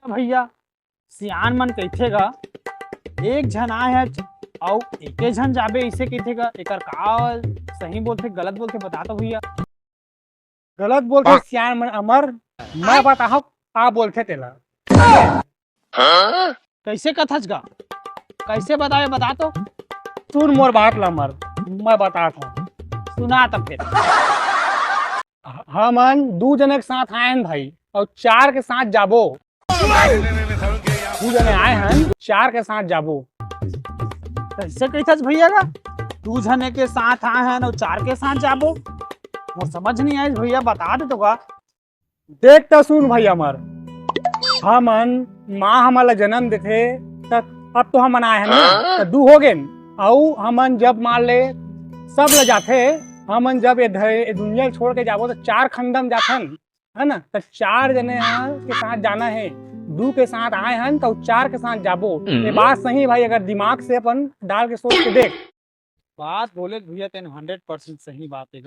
भैया सियान मन कहिथेगा एक झन आए है अउ एके झन जाबे इसे कहिथेगा एकर का सही बोलथे गलत बोलथे बता तो भैया। गलत बोलथे सियान मन अमर, मैं बताहूं का बोलथे तेला। कैसे कथच गा कैसे बताए बता तो। सुन मोर बात ला अमर, मैं बतात हूँ। सुना तब फिर। हमन दू जने के साथ आए हैं भाई और चार के साथ जाबो। दू जने आए हैं चार के साथ जाबो। कैसे कहिथस भैया गा तू झने के साथ आए हैं और चार के साथ जाबो मोर समझ नहीं आए भैया बता दे तो का। देख तो सुन भाई अमर, हमन माँ हमारा जन्म देथे तब अब तो हमन आए हैं ना तो दू हो गए। और हमन जब मान ले सब ले जाते, हमन जब ये दुनिया छोड़ के जाबो तो चार खंडम जाथन है ना। तो चार जने के साथ जाना है, दू के साथ आए हैं तो चार के साथ जाबो। ये बात सही भाई, अगर दिमाग से अपन डाल के सोच के देख। बात बोले भैया तेन 100% सही बात है।